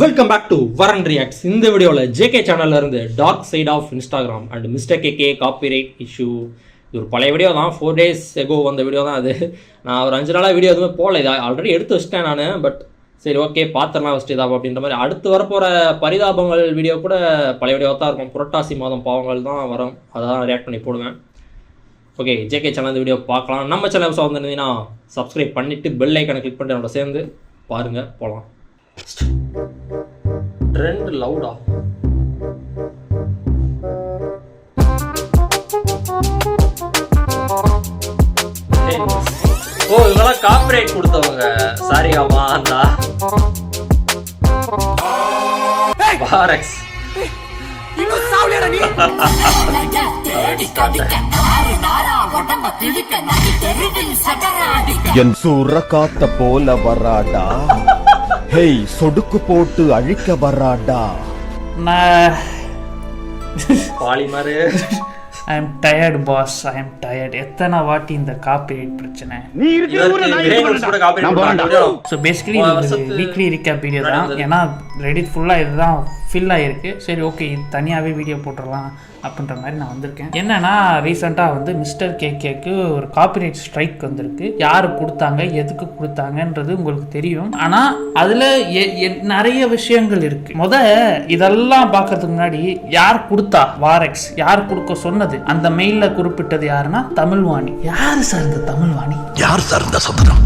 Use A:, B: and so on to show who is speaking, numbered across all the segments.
A: Welcome back to Varun reacts. இந்த வீடியோவில் JK சேனல்ல இருந்து dark side of Instagram and mister KK copyright issue. இது ஒரு பழைய வீடியோ தான், 4 days எகோ வந்த வீடியோ தான் அது. நான் ஒரு 5 நாளாக வீடியோ எதுவுமே போகல, இதை ஆல்ரெடி எடுத்து வச்சிட்டேன் நான். பட் சரி ஓகே பார்த்துடலாம் ஃபஸ்ட் இதாக அப்படின்ற மாதிரி. அடுத்து வரப்போகிற பரிதாபங்கள் வீடியோ கூட பழைய வீடியோ தான் இருக்கும். புரட்டாசி மாதம் பாவங்கள் தான் வரும், அதான் ரியாக்ட் பண்ணி போடுவேன். ஓகே, ஜேகே சேனல் இந்த வீடியோ பார்க்கலாம். நம்ம சேனல் வந்துருந்தீங்கன்னா சப்ஸ்கிரைப் பண்ணிவிட்டு பெல் ஐக்கனை கிளிக் பண்ணிட்டு என்னோட சேர்ந்து பாருங்கள், போகலாம். ட்ரெண்ட் லவுடா ஓ, இவங்கெல்லாம் காப்பிரைட் கொடுத்தவங்க. சாரி ஆமா அந்த பாரக்ஸ்
B: என் சூற காத்த போல வராடா, ஹேய் சொடுக்கு போட்டு அழிக்க வராடா.
A: Polymer
C: I am tired boss, I am tired. எத்தனை வாட்டி இந்த காப்பிரைட் பிரச்சனை. ஸோ பேசிக்கலி இது வீக்லி ரீகேப் வீடியோ தான். ஏன்னா ரெடிட் ஃபுல்லாக இதுதான் ஃபில் ஆகிருக்கு. சரி ஓகே, இது தனியாகவே வீடியோ போட்டுடலாம் அப்படின்ற மாதிரி நான் வந்திருக்கேன். என்னன்னா ரீசெண்டாக வந்து மிஸ்டர் கேகேக்கு ஒரு காப்பிரைட் ஸ்ட்ரைக் வந்திருக்கு. யார் கொடுத்தாங்க, எதுக்கு கொடுத்தாங்கன்றது உங்களுக்கு தெரியும். ஆனால் அதில் நிறைய விஷயங்கள் இருக்கு. இதெல்லாம் பார்க்கறதுக்கு முன்னாடி யார் கொடுத்தா, வாரெக்ஸ் யார் கொடுக்க சொன்னது, அந்த மெயில குறிப்பிட்டது யாருன்னா தமிழ்வாணி. யாரு சார் இந்த தமிழ்வாணி?
B: யார் சார் இந்த சதுரம்?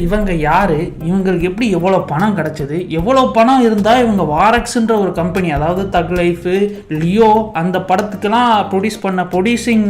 C: இவங்க யாரு, இவங்களுக்கு எப்படி எவ்வளோ பணம் கிடைச்சது, எவ்வளோ பணம் இருந்தால் இவங்க வாரெக்ஸ்ன்ற ஒரு கம்பெனி, அதாவது தக் லைஃப், லியோ அந்த படத்துக்கெல்லாம் ப்ரொடியூசிங்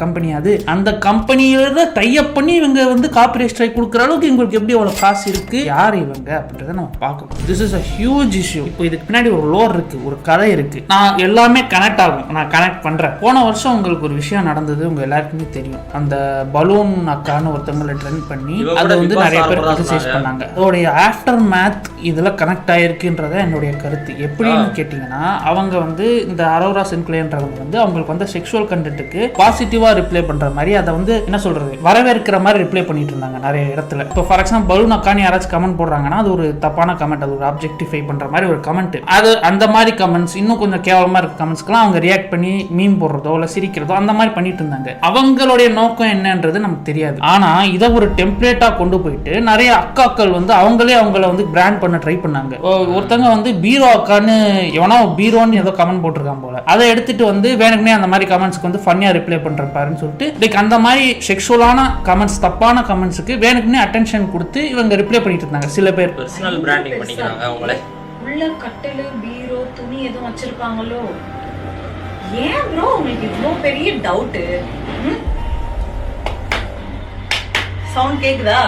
C: கம்பெனி, அது அந்த கம்பெனியோட டைப் பண்ணி இவங்க வந்து காப்பிரைட் ஸ்ட்ரைக் கொடுக்குற அளவுக்கு இவங்களுக்கு எப்படி எவ்வளோ காசு இருக்கு, யார் இவங்க அப்படின்றத நம்ம பார்க்கணும். This is a huge issue. இப்போ இதுக்கு பின்னாடி ஒரு லோர் இருக்கு, ஒரு கதை இருக்கு. நான் எல்லாமே கனெக்ட் ஆகும், நான் கனெக்ட் பண்றேன். போன வருஷம் உங்களுக்கு ஒரு விஷயம் நடந்தது, உங்க எல்லாருக்குமே தெரியும். அந்த பலூன் அக்கான்னு ஒருத்தவங்களை ட்ரெண்ட் பண்ணி அதை வந்து நிறைய பேர் கிரிட்டிசைஸ் பண்ணாங்க. அதோடைய ஆஃப்டர் மேத் இதுல கனெக்ட் ஆயிருக்குன்றத என்னுடைய கருத்து. எப்படின்னு கேட்டீங்கன்னா, அவங்க வந்து இந்த அரோரா சின்க்ளேன்றவங்க வந்து அவங்களுக்கு வந்து செக்ஷுவல் கண்டென்ட்டுக்கு பாசிட்டிவா ரிப்ளை பண்ற மாதிரி, அதை வந்து என்ன சொல்றது, வரவேற்கிற மாதிரி ரிப்ளை பண்ணிட்டு இருந்தாங்க நிறைய இடத்துல. இப்போ ஃபார் எக்ஸாம்பிள் பலூன் அக்கான்னு யாராச்சும் கமெண்ட் போடுறாங்கன்னா அது ஒரு தப்பான கமெண்ட், அது ஒரு ஆப்ஜெக்டிஃபை பண்ற மாதிரி ஒரு கமெண்ட். அது அந்த மாதிரி கமெண்ட்ஸ், இன்னும் கொஞ்சம் கேவலமா இருக்க கமெண்ட்ஸ்க்குலாம் அவங்க ரியாக்ட் பண்ணி மீம் போடுறதோ இல்ல சிரிக்கிறதோ அந்த மாதிரி பண்ணிட்டு இருந்தாங்க. அவங்களுடைய நோக்கம் என்னன்றது நமக்கு தெரியாது. ஆனா இதை ஒரு டெம்ப்ளேட்டா கொண்டு போயிட்டு நிறைய அக்காக்கள் வந்து அவங்கள வந்து பிராண்ட் பண்ண ட்ரை பண்ணாங்க. ஒருத்தங்க வந்து பீரோ அக்கான்னு எவனோ பீரோன்னு ஏதோ கமெண்ட் போட்டிருக்கான் போல, அதை எடுத்துட்டு வந்து வேணுக்குனே அந்த மாதிரி கமெண்ட்ஸ்க்கு வந்து ஃபன்னியா ரிப்ளை பண்றப்பாருன்னு சொல்லிட்டு லைக் அந்த மாதிரி செக்ஷுவலான கமெண்ட்ஸ், தப்பான கமெண்ட்ஸ்க்கு வேணுக்குனே அட்டென்ஷன் கொடுத்து இவங்க ரிப்ளை பண்ணிட்டு இருந்தாங்க. சில பேர்
A: பர்சனல் பிராண்டிங் பண்ணிக்கிறாங்க. அவங்களே
D: உள்ள கட்டலு, பீரோ, துணி எதுவும் வச்சிருப்பாங்களோ? ஏன் ப்ரோ உங்களுக்கு இவ்வளோ பெரிய டவுட்? சவுண்ட் கேக்குதா?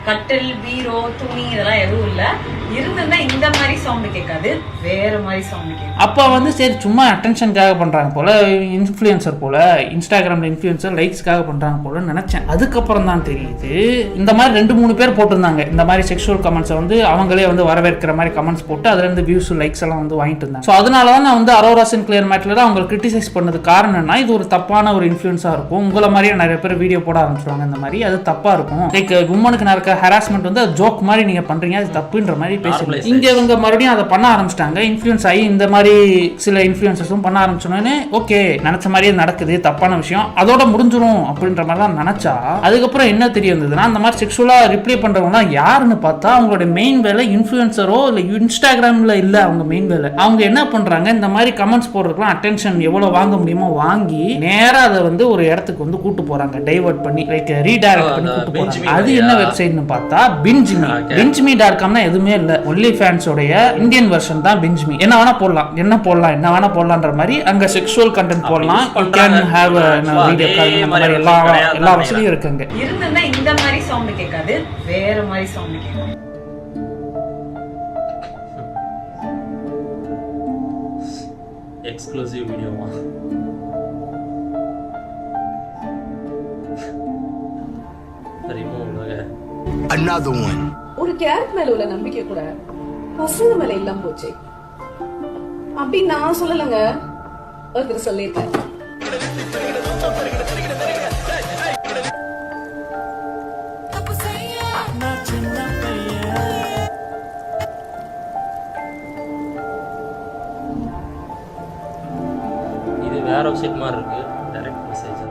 D: கட்டில், பீரோ, துணி இதெல்லாம் எதுவும் இல்ல. இருந்ததுன்னா இந்த மாதிரி சவுண்ட் கேட்காது, வேற மாதிரி சவுண்ட் கேட்கும்.
C: அப்போ வந்து சரி சும்மா அட்டென்ஷனுக்காக பண்றாங்க போல, இன்ஃப்ளூயன்சர் போல, இன்ஸ்டாகிராம்ல இன்ஃப்ளூயன்சர் லைக்ஸ்க்காக பண்றாங்க போல நினைச்சேன். அதுக்கப்புறம் தான் தெரியுது இந்த மாதிரி 2-3 பேர் போட்டிருந்தாங்க இந்த மாதிரி செக்ஷுவல் கமெண்ட்ஸை வந்து அவங்களே வந்து வரவேற்கிற மாதிரி கமெண்ட்ஸ் போட்டு அதுல இருந்து வியூஸ் லைக்ஸ் எல்லாம் வந்து வாங்கிட்டு இருந்தாங்க. ஸோ அதனால தான் நான் வந்து அரோரா சின்க்ளேர் மேட்ல தான் அவங்க கிரிட்டிசைஸ் பண்ணது. காரணம்னா இது ஒரு தப்பான ஒரு இன்ஃப்ளூயன்ஸா இருக்கும். உங்களை மாதிரியே நிறைய பேர் வீடியோ போட ஆரம்பிச்சிருவாங்க இந்த மாதிரி, அது தப்பா இருக்கும். லைக் உமனுக்கு நடக்க ஹராஸ்மெண்ட் வந்து ஜோக் மாதிரி நீங்க பண்றீங்க, அது தப்புன்ற மாதிரி பேசுறீங்க. இங்க இவங்க மறுபடியும் அதை பண்ண ஆரம்பிச்சிட்டாங்க. இன்ஃப்ளூயன்ஸ் ஆகி இந்த மாதிரி சில இன்ஃப்ளூயன்சர்ஸும் பண்ண ஆரம்பிச்சோன்னே ஓகே நினைச்ச மாதிரியே நடக்குது, தப்பான விஷயம், அதோட முடிஞ்சிடும் அப்படின்ற மாதிரி தான் நினைச்சா, அதுக்கப்புறம் என்ன தெரிய வந்ததுன்னா அந்த மாதிரி செக்ஷுவலா ரிப்ளை பண்றவங்க யாருன்னு பார்த்தா அவங்களோட மெயின் வேலை இன்ஃப்ளூயன்சரோ இல்ல இன்ஸ்டாகிராம்ல இல்ல. அவங்க மெயின் வேலை அவங்க என்ன பண்றாங்க, இந்த மாதிரி கமெண்ட்ஸ் போடுறதுக்குலாம் அட்டென்ஷன் எவ்வளவு வாங்க முடியுமோ வாங்கி நேரா அதை வந்து ஒரு இடத்துக்கு வந்து கூட்டு போறாங்க, டைவர்ட் பண்ணி லைக் ரீடைரக்ட் பண்ணி கூட்டு போறாங்க. அது என்ன வெப்சைட்னு பார்த்தா binge.com எதுவுமே இல்ல, ஒன்லி ஃபேன்ஸோடைய இந்தியன் வெர்ஷன் தான் binge.me. என்ன வேணா போடலாம், என்ன வேணா போடலாம்ன்ற மாதிரி அங்க செக்ஷுவல் கண்டென்ட் போடலாம். You can have video call, இந்த மாதிரி எல்லா வசதியும் இருக்குங்க.
D: இருந்ததுன்னா இந்த மாதிரி சவுண்ட் கேட்காது, வேற மாதிரி சவுண்ட் கேட்கும்.
A: எக்ஸ்க்ளூசிவ் வீடியோவா?
B: Another one.
E: ஒரு கேரட் மேல உள்ள நம்பிக்கை கூட பசங்க மேல இல்லாம போச்சு அப்படி நான் சொல்லலங்க, ஒருத்தர் சொல்லியிருக்காரு.
A: வெப்சைட் மாதிரி இருக்குது, டைரக்ட் மெசேஜ்.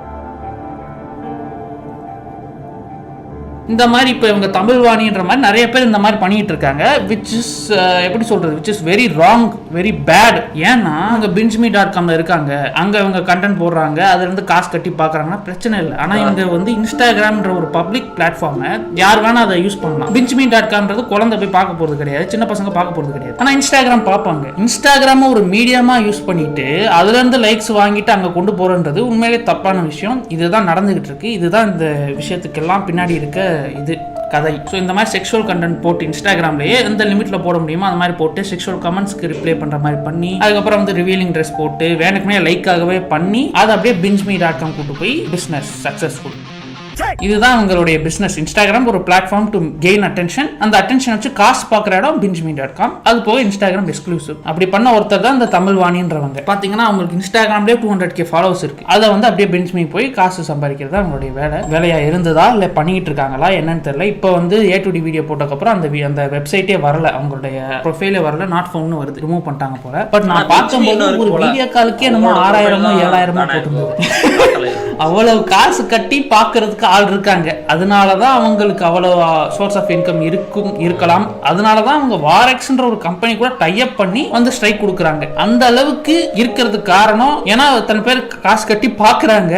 C: இந்த மாதிரி இப்போ இவங்க தமிழ்வாணின்ற மாதிரி நிறைய பேர் இந்த மாதிரி பண்ணிட்டு இருக்காங்க, விச் இஸ் எப்படி சொல்றது, which is very wrong, very bad. ஏன்னா அங்கே binge.comல இருக்காங்க, அங்கே இவங்க கண்டென்ட் போடுறாங்க, அதுல இருந்து காசு கட்டி பார்க்குறாங்கன்னா பிரச்சனை இல்லை. ஆனால் இவங்க வந்து இன்ஸ்டாகிராம்ன்ற ஒரு பப்ளிக் பிளாட்ஃபார்மை யார் வேணா அதை யூஸ் பண்ணலாம். binge.comன்றது குழந்தை போய் பார்க்க போகிறது கிடையாது, சின்ன பசங்க பார்க்க போகிறது கிடையாது. ஆனால் இன்ஸ்டாகிராம் பார்ப்பாங்க. இன்ஸ்டாகிராமை ஒரு மீடியமா யூஸ் பண்ணிட்டு அதுல இருந்து லைக்ஸ் வாங்கிட்டு அங்கே கொண்டு போறன்றது உண்மையிலே தப்பான விஷயம். இதுதான் நடந்துகிட்டு இருக்கு. இதுதான் இந்த விஷயத்துக்கெல்லாம் பின்னாடி இருக்க இது கதை. ஸோ இந்த மாதிரி செக்ஷுவல் கண்டென்ட் போட்டு இன்ஸ்டாகிராம்லேயே எந்த லிமிட்டில் போட முடியுமோ அந்த மாதிரி போட்டு செக்ஷுவல் கமெண்ட்ஸ்க்கு ரிப்ளை பண்ணுற மாதிரி பண்ணி அதுக்கப்புறம் வந்து ரிவீலிங் ட்ரெஸ் போட்டு வேணுக்குமே லைக்காகவே பண்ணி அதை அப்படியே binge.com கூட்டு போய் பிஸ்னஸ் சக்ஸஸ்ஃபுல். இதுதான் உங்களுடைய பிசினஸ். இன்ஸ்டாகிராம் ஒரு பிளாட்ஃபார்ம் டு கெயின் அட்டென்ஷன். அந்த அட்டென்ஷன் வச்சு காசு பார்க்குற இடம் binge.com. அது போக இன்ஸ்டாகிராம் எக்ஸ்க்ளூசிவ். அப்படி பண்ண ஒருத்தர் தான் இந்த தமிழ்வாணின்றவங்க. பார்த்தீங்கன்னா அவங்களுக்கு இன்ஸ்டாகிராம்லேயே 200K ஃபாலோவர்ஸ் இருக்கு. அதை வந்து அப்படியே binge.me போய் காசு சம்பாதிக்கிறது தான் அவங்களுடைய வேலையா இருந்ததா இல்லை பண்ணிட்டு இருக்காங்களா என்னன்னு தெரியல. இப்போ வந்து A2D வீடியோ போட்டதுக்கப்புறம் அந்த வெப்சைட்டே வரல, அவங்களுடைய ப்ரொஃபைலே வரல, நாட் ஃபவுண்ட்னு வருது, ரிமூவ் பண்ணிட்டாங்க போல. பட் நான் பார்க்கும்போது ஒரு வீடியோ காலுக்கே என்னமோ 6000 7000 போட்டுருந்தது. அவ்வளவு காசு கட்டி பார்க்கறதுக்கு ஆள் இருக்காங்க. அதனாலதான் அவங்களுக்கு அவ்வளவு சோர்ஸ் ஆஃப் இன்கம் இருக்கலாம். அதனாலதான் அவங்க வாரெக்ஸ்ன்ற ஒரு கம்பெனி கூட டைப் பண்ணி வந்து ஸ்ட்ரைக் கொடுக்குறாங்க. அந்த அளவுக்கு இருக்கிறதுக்கு காரணம் ஏன்னா தன் பேர் காசு கட்டி பாக்குறாங்க.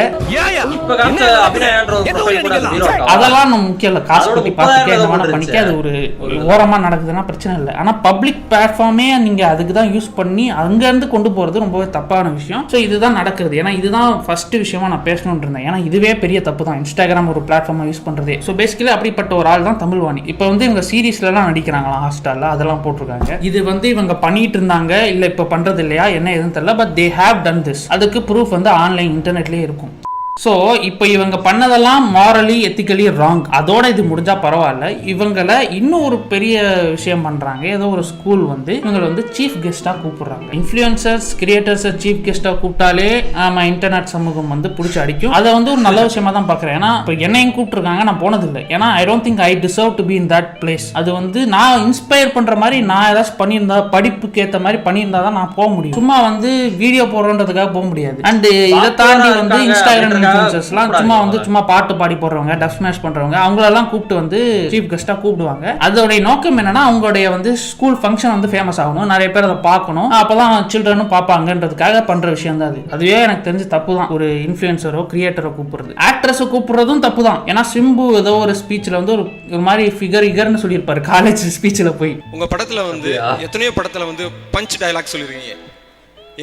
C: அதெல்லாம் நம்ம முக்கியம் இல்ல, காசு கட்டி பார்த்துக்க பண்ணிக்க அது ஒரு ஓரமா நடக்குதுன்னா பிரச்சனை இல்லை. ஆனா பப்ளிக் பிளாட்ஃபார்மே நீங்க அதுக்கு தான் யூஸ் பண்ணி அங்க இருந்து கொண்டு போறது ரொம்பவே தப்பான விஷயம். ஸோ இதுதான் நடக்குது. ஏன்னா இதுதான் ஃபர்ஸ்ட் விஷயமா நான் பேசணும் இருந்தேன். ஏன்னா இதுவே பெரிய தப்பு தான், இன்ஸ்டாகிராம் ஒரு பிளாட்ஃபார்மா யூஸ் பண்றதே. ஸோ பேசிக்கலி அப்படிப்பட்ட ஒரு ஆள் தான் தமிழ்வாணி. இப்போ வந்து இவங்க சீரீஸ்ல எல்லாம் நடிக்கிறாங்களா, ஹாஸ்டார்ல அதெல்லாம் போட்டிருக்காங்க. இது வந்து இவங்க பண்ணிட்டு இருந்தாங்க, இல்ல இப்ப பண்றது இல்லையா என்ன எதுவும் தெரியல. But they have done this. அதுக்கு ப்ரூஃப் வந்து ஆன்லைன் இன்டர்நெட்லயே இருக்கும். ஸோ இப்போ இவங்க பண்ணதெல்லாம் மாரலி எத்திக்கலி ராங். அதோட இது முடிஞ்சா பரவாயில்ல. இவங்களை இன்னும் ஒரு பெரிய விஷயம் பண்றாங்க. ஏதோ ஒரு ஸ்கூல் வந்து இவங்களை வந்து சீஃப் கெஸ்டா கூப்பிடுறாங்க. இன்ஃப்ளூயன்சர்ஸ் கிரியேட்டர்ஸ் சீஃப் கெஸ்டா கூப்பிட்டாலே ஆமா இன்டர்நெட் சமூகம் வந்து பிடிச்சி அடிக்கும். அதை வந்து ஒரு நல்ல விஷயமா தான் பாக்குறேன். ஏன்னா இப்போ என்னையும் கூப்பிட்டுருக்காங்க, நான் போனதில்லை. ஏன்னா I don't think I deserve to be in that place. அது வந்து நான் இன்ஸ்பயர் பண்ற மாதிரி நான் ஏதாச்சும் பண்ணியிருந்தா, படிப்புக்கு ஏற்ற மாதிரி பண்ணியிருந்தா தான் நான் போக முடியும். சும்மா வந்து வீடியோ போடுறதுக்காக போக முடியாது. அண்ட் இதை தாண்டி வந்து இன்ஸ்டாகிராம் சும்மா பாட்டு பாடி போடுறவங்க, டப் ஸ்மாஷ் பண்றவங்க அவங்களெல்லாம் கூப்பிட்டு வந்து சீஃப் கெஸ்டா கூப்பிடுவாங்க. அதோட நோக்கம் என்னன்னா அவங்களுடைய வந்து ஸ்கூல் ஃபங்க்ஷன் வந்து ஃபேமஸ் ஆகணும், நிறைய பேர் அதை பார்க்கணும், அப்பதான் சில்ட்ரனும் பார்ப்பாங்கன்றதுக்காக பண்ற விஷயம் தான் அது. அதுவே எனக்கு தெரிஞ்சு தப்பு தான். ஒரு இன்ஃப்ளூயன்சரோ கிரியேட்டரோ கூப்பிடுறது, ஆக்ட்ரஸோ கூப்பிடுறதும் தப்பு தான். ஏன்னா சிம்பு ஏதோ ஒரு ஸ்பீச்ல வந்து ஒரு மாதிரி ஃபிகர்னு சொல்லியிருப்பாரு காலேஜ் ஸ்பீச்ல போய்.
F: உங்க படத்துல வந்து எத்தனையோ படத்துல வந்து பஞ்ச் டயலாக் சொல்லிருக்கீங்க.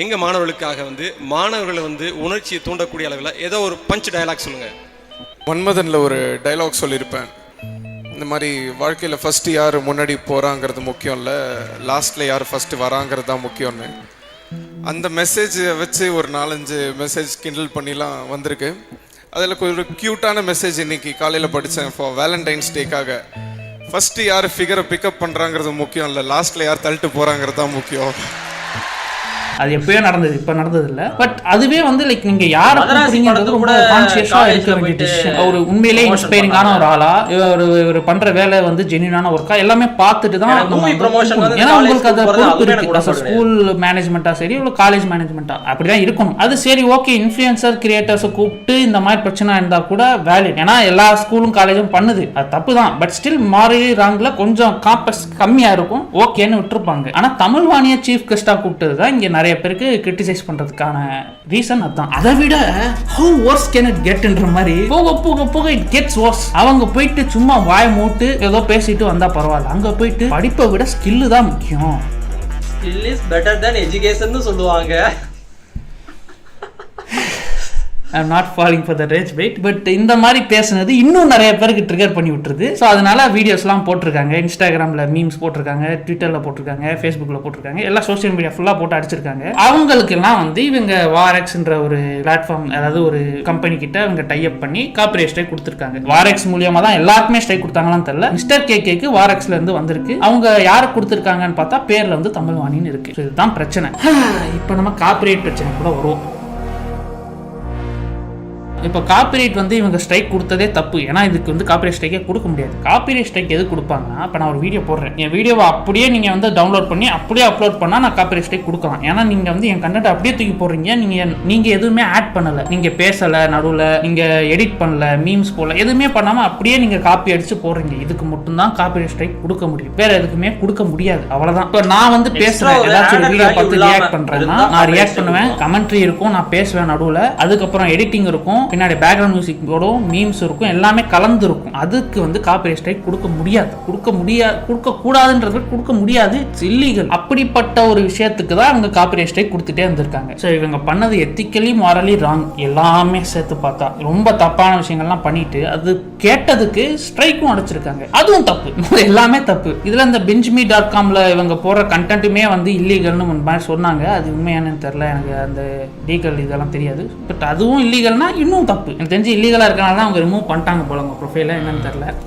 F: எங்க மாணவர்களுக்காக வந்து மாணவர்களை வந்து உணர்ச்சியை தூண்டக்கூடிய அளவில் ஏதோ ஒரு பஞ்ச் டயலாக் சொல்லுங்க.
G: மன்மதனில் ஒரு டைலாக் சொல்லியிருப்பேன். இந்த மாதிரி வாழ்க்கையில் ஃபஸ்ட்டு யார் முன்னாடி போகிறாங்கிறது முக்கியம் இல்லை, லாஸ்ட்டில் யார் ஃபஸ்ட்டு வராங்கிறது தான் முக்கியம்னு. அந்த மெசேஜை வச்சு ஒரு 4-5 மெசேஜ் கிண்டல் பண்ணிலாம் வந்திருக்கு. அதில் ஒரு க்யூட்டான மெசேஜ் இன்னைக்கு காலையில் படித்தேன். ஃபார் வேலண்டைன்ஸ் டேக்காக ஃபஸ்ட்டு யார் ஃபிகரை பிக்கப் பண்ணுறாங்கிறது முக்கியம் இல்லை, லாஸ்ட்டில் யார் தள்ளிட்டு போகிறாங்கிறது தான் முக்கியம்.
C: அது எப்பயோ நடந்தது, இப்ப நடந்தது இல்ல. பட் அதுவே வந்து லைக் நீங்க யாரை கூப்பிடுறீங்கன்றது ரொம்ப கான்ஷியஸா இருக்க வேண்டிய டிசிஷன். ஒரு உண்மையிலே இன்ஸ்பைரிங்கான ஒரு ஆளா, ஒரு பண்ற வேலை வந்து ஜென்யூனான ஒர்க்கா எல்லாமே பார்த்துட்டு தான் நம்ம. ஏன்னா உங்களுக்கு அது பொறுப்பு இருக்கு. ஸ்கூல் மேனேஜ்மெண்டா சரி இல்லை காலேஜ் மேனேஜ்மெண்டா அப்படிதான் இருக்கணும். அது சரி ஓகே, இன்ஃப்ளூயன்சர் கிரியேட்டர்ஸை கூப்பிட்டு இந்த மாதிரி பிரச்சனை இருந்தா கூட வேலிட். ஏன்னா எல்லா ஸ்கூலும் காலேஜும் பண்ணுது, அது தப்பு தான். பட் ஸ்டில் மாரலி ராங்ல கொஞ்சம் காம்பஸ் கம்மியா இருக்கும், ஓகேன்னு விட்டுருப்பாங்க. ஆனா தமிழ்வாணியை சீஃப் கெஸ்டா கூப்பிட்டது தான் இங்க நிறைய பேருக்கு கிரிட்டிசைஸ் பண்றதுக்கான ரீசன் அதான். அதை விட how worse can it get என்ற மாதிரி போக போக it gets worse. அவங்க போயிட்டு சும்மா வாய் மூட்டு ஏதோ பேசிட்டு வந்தா பரவாயில்ல, அங்க போயிட்டு படிப்பை விட ஸ்கில் தான் முக்கியம்.
A: Skill is better than education சொல்லுவாங்க.
C: I'm not falling for the rage bait. But இந்த மாதிரி பேசுனது இன்னும் நிறைய பேருக்கு ட்ரிகர் பண்ணி விட்டுருது. ஸோ அதனால வீடியோஸ்லாம் போட்டிருக்காங்க, இன்ஸ்டாகிராமில் மீம்ஸ் போட்டிருக்காங்க, ட்விட்டரில் போட்டிருக்காங்க, ஃபேஸ்புக்கில் போட்டிருக்காங்க, எல்லா சோஷியல் மீடியா ஃபுல்லாக போட்டு அடிச்சிருக்காங்க. அவங்களுக்கெல்லாம் வந்து இவங்க வாரெக்ஸ்ன்ற ஒரு பிளாட்ஃபார்ம், அதாவது ஒரு கம்பெனி கிட்ட இவங்க டைப் பண்ணி காப்பிரைட் ஸ்ட்ரைக் கொடுத்துருக்காங்க. வாரெக்ஸ் மூலியமாக தான் எல்லாருக்குமே ஸ்ட்ரைக் கொடுத்தாங்களான்னு தெரியல. மிஸ்டர் கேக்கு வாரெக்ஸ்ல இருந்து வந்திருக்கு. அவங்க யாரை கொடுத்துருக்காங்கன்னு பார்த்தா பேர்ல வந்து தமிழ்வாணின்னு இருக்கு. இதுதான் பிரச்சனை. இப்போ நம்ம காப்பிரைட் பிரச்சனை கூட வருவோம். இப்போ காப்பிரைட் வந்து இவங்க ஸ்ட்ரைக் கொடுத்ததே தப்பு. ஏன்னா இதுக்கு வந்து காப்பிரைட் ஸ்ட்ரைக்கே கொடுக்க முடியாது. காப்பிரைட் ஸ்ட்ரைக் எது கொடுப்பாங்கன்னா, இப்போ நான் ஒரு வீடியோ போடுறேன், என் வீடியோவை அப்படியே நீங்கள் வந்து டவுன்லோட் பண்ணி அப்படியே அப்லோட் பண்ணால் நான் காப்பிரைட் ஸ்ட்ரைக் கொடுக்கலாம். ஏன்னா நீங்கள் வந்து என் கண்டென்ட் அப்படியே தூக்கி போடுறீங்க, நீங்கள் எதுவுமே ஆட் பண்ணலை, நீங்கள் பேசலை, நடுவில் நீங்கள் எடிட் பண்ணல, மீம்ஸ் போடல, எதுவுமே பண்ணாமல் அப்படியே நீங்கள் காப்பி அடித்து போடுறீங்க. இதுக்கு மட்டும்தான் காப்பிரைட் ஸ்ட்ரைக் கொடுக்க முடியும், வேற எதுக்குமே கொடுக்க முடியாது. அவ்வளோதான். இப்போ நான் வந்து பேசுகிறேன், ஏதாச்சும் ஒரு வீடியோ பார்த்து ரியாக்ட் பண்ணுறேன்னா நான் ரியாக்ட் பண்ணுவேன், கமெண்ட்ரி இருக்கும், நான் பேசுவேன் நடுவில், அதுக்கப்புறம் எடிட்டிங் இருக்கும், பின்னாடி பேக்ரவுண்ட் மியூசிக் போடும், மீம்ஸ் இருக்கும், எல்லாமே கலந்து இருக்கும். அதுக்கு வந்து காப்பிரைட் ஸ்ட்ரைக் கொடுக்க முடியாது, கொடுக்க கூடாதுன்றது கொடுக்க முடியாது, இல்லீகல். அப்படிப்பட்ட ஒரு விஷயத்துக்கு தான் அவங்க காப்பிரைட் ஸ்ட்ரைக் கொடுத்துட்டே இருந்திருக்காங்க. ஸோ இவங்க பண்ணது எத்திக்கலி மாரலி ராங், எல்லாமே சேர்த்து பார்த்தா ரொம்ப தப்பான விஷயங்கள்லாம் பண்ணிட்டு அது கேட்டதுக்கு ஸ்ட்ரைக்கும் அடைச்சிருக்காங்க. அதுவும் தப்பு, எல்லாமே தப்பு. இதுல இந்த benchme.comல இவங்க போற கண்டென்ட்டுமே வந்து இல்லீகல்னு மாதிரி சொன்னாங்க. அது உண்மையானு தெரியல, எனக்கு அந்த லீகல் இதெல்லாம் தெரியாது. பட் அதுவும் இல்லீகல்னா இன்னும் தப்பு. எனக்கு தெரிஞ்சு இல்லீகலா இருக்கனால தான் அவங்க ரிமூவ் பண்ணிட்டாங்க போல உங்க ப்ரொஃபைல, என்னன்னு தெரியல.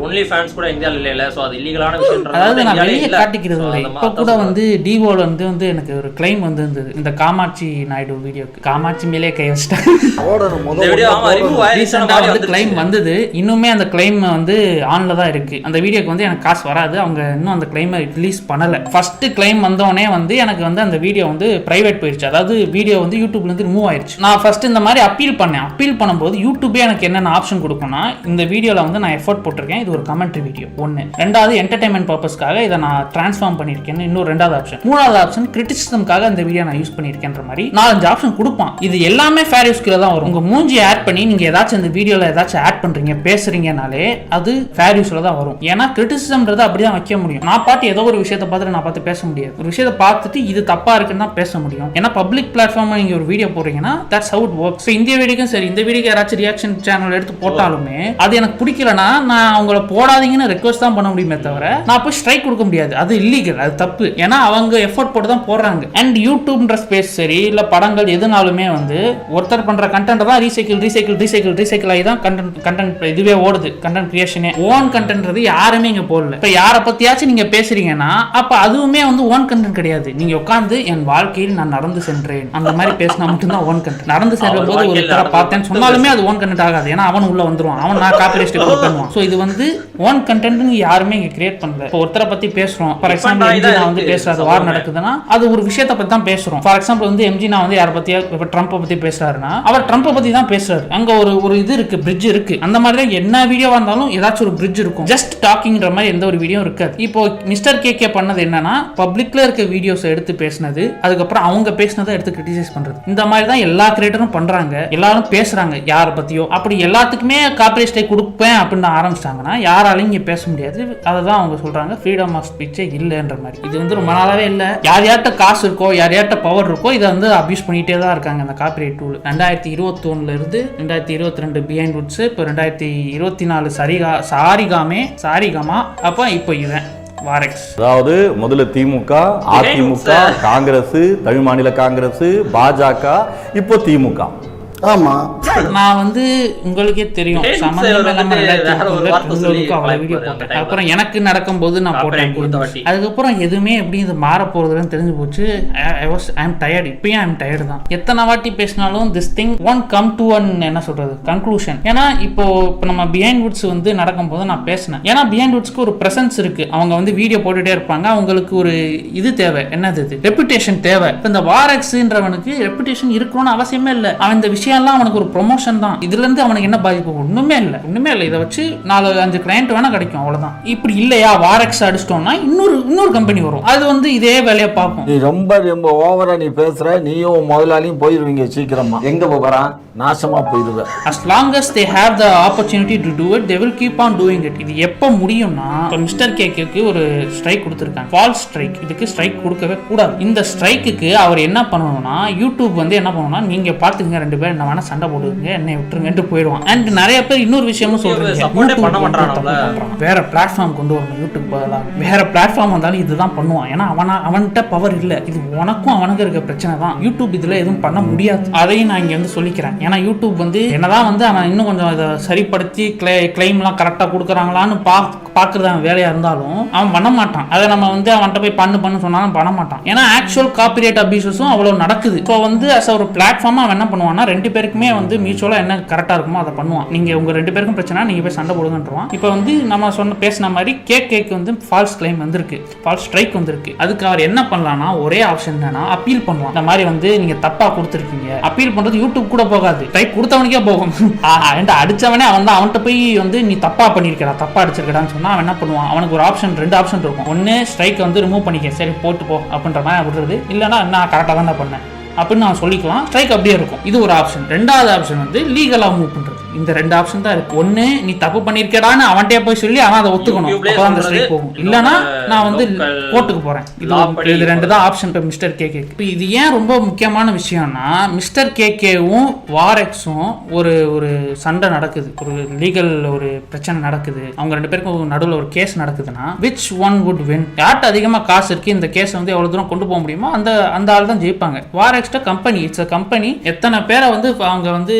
A: ஒன்லி ஃபேன்ஸ் கூட இந்தியாவில் இல்லை, ஸோ அது இல்லீகலான விஷயம்.
C: அதாவது நான் வெளியே காட்டிக்கிறது இல்லை. இப்போ கூட வந்து டிவோல வந்து எனக்கு ஒரு கிளைம் வந்து இருந்தது இந்த காமாட்சி நாயுடு வீடியோக்கு. காமாட்சி மேலே கை வச்சிட்டாங்க. கிளைம் வந்தது, இன்னுமே அந்த கிளைம் வந்து ஆன்ல தான் இருக்கு. அந்த வீடியோக்கு வந்து எனக்கு காசு வராது, அவங்க இன்னும் அந்த கிளைமை ரிலீஸ் பண்ணல. ஃபர்ஸ்ட் கிளைம் வந்தோடனே வந்து எனக்கு வந்து அந்த வீடியோ வந்து பிரைவேட் போயிடுச்சு, அதாவது வீடியோ வந்து யூடியூப்ல இருந்து ரிமூவ் ஆயிடுச்சு. நான் ஃபர்ஸ்ட் இந்த மாதிரி அப்பீல் பண்ணேன். அப்பீல் பண்ணும்போது யூடியூபே எனக்கு என்னென்ன ஆப்ஷன் கொடுக்கும்னா, இந்த வீடியோல வந்து நான் எஃபோர்ட் போட்டிருக்கேன், இது ஒரு கமெண்ட்ரி வீடியோ ஒன்று, ரெண்டாவது என்டர்டைன்மெண்ட் பர்பஸ்க்காக இதை நான் டிரான்ஸ்ஃபார்ம் பண்ணியிருக்கேன், இன்னும் ரெண்டாவது ஆப்ஷன், மூணாவது ஆப்ஷன் கிரிட்டிசிசம்காக இந்த வீடியோ நான் யூஸ் பண்ணியிருக்கேன்ற மாதிரி 4-5 ஆப்ஷன் கொடுப்பான். இது எல்லாமே ஃபேர் யூஸ்க்குள்ள தான் வரும். உங்க மூஞ்சி ஆட் பண்ணி நீங்க ஏதாச்சும் இந்த வீடியோல ஏதாச்சும் ஆட் பண்றீங்க, பேசுறீங்கனாலே அது ஃபேர் யூஸ்ல தான் வரும். ஏன்னா கிரிட்டிசிசம்ன்றது அப்படிதான் வைக்க முடியும். நான் பாட்டு ஏதோ ஒரு விஷயத்தை பார்த்துட்டு நான் பார்த்து பேச முடியாது, ஒரு விஷயத்தை பார்த்துட்டு இது தப்பா இருக்குன்னு தான் பேச முடியும். ஏன்னா பப்ளிக் பிளாட்ஃபார்ம்ல நீங்க ஒரு வீடியோ போடுறீங்கன்னா தட்ஸ் ஹவ் இட் வொர்க்ஸ். இந்த வீடியோக்கும் சரி, இந்த வீடியோக்கு யாராச்சும் ரியாக்ஷன் சேனல் எடுத்து போட்டாலுமே அது எனக்கு பிடிக்கலன்னா நான் அவங்கள போடாதீங்கன்னு ரெக்வஸ்ட் தான் பண்ண முடியுமே தவிர நான் போய் ஸ்ட்ரைக் கொடுக்க முடியாது. அது இல்லீகல், அது தப்பு. ஏன்னா அவங்க எஃபோர்ட் போட்டு தான் போடுறாங்க. அண்ட் யூடியூப்ன்ற ஸ்பேஸ் சரி இல்ல படங்கள் எதுனாலுமே வந்து ஒருத்தர் பண்ற கண்டென்ட் தான் ரீசைக்கிள் ஆகி தான் கண்டென்ட் இதுவே ஓடுது. கண்டென்ட் கிரியேஷனே ஓன் கண்டென்ட்றது யாருமே இங்க போடல. இப்ப யாரை பத்தியாச்சும் நீங்க பேசுறீங்கன்னா அப்ப அதுவுமே வந்து ஓன் கண்டென்ட் கிடையாது. நீங்க உட்கார்ந்து என் வாழ்க்கையில் நான் நடந்து சென்றேன் அந்த மாதிரி பேசினா மட்டும்தான் ஓன் கண்டென்ட். நடந்து சென்ற போது ஒரு தடவை பார்த்தேன்னு சொன்னாலுமே அது ஓன் கண்டென்ட் ஆகாது. ஏன்னா அவன் உள்ள வந்துருவான், அவன் நான் காப்பிரைட் ஸ்ட்ரைக் பண்ணுவான். சோ இது வந்து ஓன் கண்டென்ட் யாருமே இங்க கிரியேட் பண்ணல. இப்போ ஒருத்தரை பத்தி பேசுறோம், ஃபார் எக்ஸாம்பிள் எம்ஜி நான் வந்து பேசுறாரு, வார் நடக்குதுன்னா அது ஒரு விஷயத்தை பத்தி தான் பேசுறோம். ஃபார் எக்ஸாம்பிள் வந்து எம்ஜி நான் வந்து யாரை பத்தியா இப்ப ட்ரம்ப்பை பத்தி பேசுறாருன்னா அவர் ட்ரம்ப்பை பத்தி தான் பேசுறாரு. அங்க ஒரு இது இருக்கு, பிரிட்ஜ் இருக்கு. அந்த மாதிரி என்ன வீடியோவா இருந்தாலும் ஏதாச்சும் ஒரு பிரிட்ஜ் இருக்கும். ஜஸ்ட் டாக்கிங்ன்ற மாதிரி எந்த ஒரு வீடியோ இருக்காது. இப்போ மிஸ்டர் கேகே பண்ணது என்னன்னா பப்ளிக்ல இருக்க வீடியோஸ் எடுத்து பேசினது, அதுக்கப்புறம் அவங்க பேசினதை எடுத்து கிரிட்டிசைஸ் பண்றது. இந்த மாதிரி தான் எல்லா கிரியேட்டரும் பண்றாங்க, எல்லாரும் பேசுறாங்க யாரை பத்தியோ. அப்படி எல்லாத்துக்குமே காப்பிரைட் ஸ்ட்ரைக் கொடுப்பேன் அப்படின்னு ஆரம்பிச்சிட்டாங்கன்னா யாராலையும் இங்க பேச முடியாது. அததான் அவங்க சொல்றாங்க ஃப்ரீடம் ஆஃப் ஸ்பீச்சே இல்லைன்ற மாதிரி. இது வந்து ரொம்ப நாளாவே இல்லை. யார் யார்கிட்ட காசு இருக்கோ, யார் யார்கிட்ட பவர் இருக்கோ, இதை வந்து அபியூஸ் பண்ணிட்டே தான் இருக்காங்க இந்த காப்பிரைட் டூல். 2021 இருந்து 2022 பிஹைண்ட் வுட்ஸ், இப்போ 2024 சாரிகாமா, அப்போ இப்போ இவன் வாரெக்ஸ்.
H: அதாவது முதல்ல திமுக, அதிமுக, காங்கிரஸ், தமிழ் மாநில காங்கிரஸ், பாஜக, இப்போ திமுக.
C: ஆமா, நான் வந்து உங்களுக்கே தெரியும் அப்புறம் எனக்கு நடக்கும் போது நான் போட்டேன். அதுக்கப்புறம் எதுவுமே எப்படி இது மாற போறதுன்னு தெரிஞ்சு போச்சு. இப்பயும் ஐ எம் டயர்டு தான். எத்தனை வாட்டி பேசினாலும் this thing won't come to an என்ன சொல்றது கன்க்ளூஷன். ஏன்னா இப்போ நம்ம பிஹைண்ட் வுட்ஸ் வந்து நடக்கும் போது நான் பேசினேன். ஏன்னா பிஹைண்ட் வுட்ஸ்க்கு ஒரு பிரசன்ஸ் இருக்கு. அவங்க வந்து வீடியோ போட்டுட்டே இருப்பாங்க, அவங்களுக்கு ஒரு இது தேவை, என்னது இது ரெப்புடேஷன் தேவை. இந்த வாரெக்ஸ்ன்றவனுக்கு ரெப்புடேஷன் இருக்கணும்னு அவசியமே இல்லை. அவன் இந்த விஷயம் அவனுக்கு ஒரு ப்ரொமோஷன் தான். இதுல இருந்து அவனுக்கு என்ன பாதிப்பு? ஒண்ணுமே இல்லை. இதை வச்சு 4-5 கிளையண்ட் வேணா கிடைக்கும், அவ்வளவுதான். இப்படி இல்லையா வாரெக்ஸ் அடிச்சிட்டோம்னா இன்னொரு கம்பெனி வரும், அது வந்து இதே வேலையை பார்க்கும்.
I: நீ ரொம்ப ஓவரா நீ பேசுற, நீயும் முதலாளியும் போயிருவீங்க சீக்கிரமா. எங்க போறான்? நாசமா போயிடுவேன்.
C: As long as they have the opportunity to do it, they will keep on doing it. இது எப்போ முடியும்னா, இப்போ மிஸ்டர் கேக்கு ஒரு ஸ்ட்ரைக் கொடுத்துருக்காங்க, ஃபால்ஸ் ஸ்ட்ரைக். இதுக்கு ஸ்ட்ரைக் கொடுக்கவே கூடாது. இந்த ஸ்ட்ரைக்குக்கு அவர் என்ன பண்ணணும்னா, யூடியூப் வந்து என்ன பண்ணணும்னா, நீங்க பாத்துக்கங்க 2 பேர் என்ன வேணா சண்டை போடுவீங்க, என்னை விட்டுருங்கன்ட்டு போயிடுவான். அண்ட் நிறைய பேர் இன்னொரு விஷயமும் சொல்றாங்க, வேற பிளாட்ஃபார்ம் கொண்டு வரணும். யூடியூப் பதிலாக வேற பிளாட்ஃபார்ம் வந்தாலும் இதுதான் பண்ணுவான். ஏன்னா அவன்கிட்ட பவர் இல்லை. இது உனக்கும் அவனுக்கு இருக்க பிரச்சனை தான். யூடியூப் இதுல எதுவும் பண்ண முடியாது. அதையும் நான் இங்க வந்து சொல்லிக்கிறேன். ஏன்னா யூடியூப் வந்து என்னதான் வந்து அவன் இன்னும் கொஞ்சம் இதை சரிப்படுத்தி கிளைம்லாம் கரெக்டாக கொடுக்குறாங்களான்னு பார்க்குறது அவன் வேலையாக இருந்தாலும் அவன் பண்ண மாட்டான். அதை நம்ம வந்து அவன்கிட்ட போய் பண்ணு சொன்னாலும் பண்ண மாட்டான். ஏன்னா ஆக்சுவல் காப்பிரைட் அபியூஸஸும் அவ்வளோ நடக்குது. ஸோ வந்து அஸ் ஒரு பிளாட்ஃபார்மாக அவன் என்ன பண்ணுவான்னா 2 பேருக்குமே வந்து மியூச்சுவலாக என்ன கரெக்டாக இருக்குமோ அதை பண்ணுவான். நீங்கள் உங்கள் 2 பேருக்கும் பிரச்சனை, நீங்கள் போய் சண்டை போடுங்கன்றான். இப்போ வந்து நம்ம பேசின மாதிரி கேக்கு வந்து ஃபால்ஸ் கிளைம் வந்திருக்கு, ஃபால்ஸ் ஸ்ட்ரைக் வந்திருக்கு. அதுக்கு அவர் என்ன பண்ணலாம்னா ஒரே ஆப்ஷன் என்னன்னா அப்பீல் பண்ணலாம். இந்த மாதிரி வந்து நீங்கள் தப்பாக கொடுத்துருக்கீங்க, அப்பீல் பண்ணுறது யூடியூப் கூட போகாது, ஸ்ட்ரைக் கொடுத்தவனுக்கே போகும். அடிச்சவனே அவன்கிட்ட போய் வந்து நீ தப்பா பண்ணிருக்கா, தப்பா அடிச்சிருக்கடான்னு சொன்னா அவன் என்ன பண்ணுவான், அவனுக்கு ஒரு ஆப்ஷன் 2 ஆப்ஷன் இருக்கும். ஒன்னு ஸ்ட்ரைக் வந்து ரிமூவ் பண்ணிக்க, சரி போட்டு போ அப்படின்ற மாதிரி விடுறது, இல்லைன்னா நான் கரெக்டாக தான் பண்ணேன் அப்படின்னு நான் சொல்லிக்கலாம், ஸ்ட்ரைக் அப்படியே இருக்கும். இது ஒரு ஆப்ஷன். 2வது ஆப்ஷன் வந்து லீகலா மூவ் பண்றது. இந்த 2 ஆப்ஷன் தான் இருக்கு. ஒன்னு நீ தப்பு பண்ணிருக்கடான்னு அவன்கிட்ட போய் சொல்லி அவன் அதை ஒத்துக்கணும், அப்பதான் அந்த ஸ்ட்ரைக் போகும். இல்லைன்னா நான் வந்து கோர்ட்டுக்கு போறேன். இது 2 தான் ஆப்ஷன். இப்போ மிஸ்டர் கேகே இது ஏன் ரொம்ப முக்கியமான விஷயம்னா, மிஸ்டர் கேகேவும் வாரெக்ஸும் ஒரு சண்டை நடக்குது, ஒரு லீகல் ஒரு பிரச்சனை நடக்குது, அவங்க 2 பேருக்கும் நடுவில் ஒரு கேஸ் நடக்குதுன்னா which one would win? யார்கிட்ட அதிகமாக காசு இருக்கு, இந்த கேஸ் வந்து எவ்வளவு தூரம் கொண்டு போக முடியுமோ அந்த ஆள் தான் ஜெயிப்பாங்க. வாரெக்ஸ் கம்பெனி, இட்ஸ் a கம்பெனி. எத்தனை பேரை வந்து அவங்க வந்து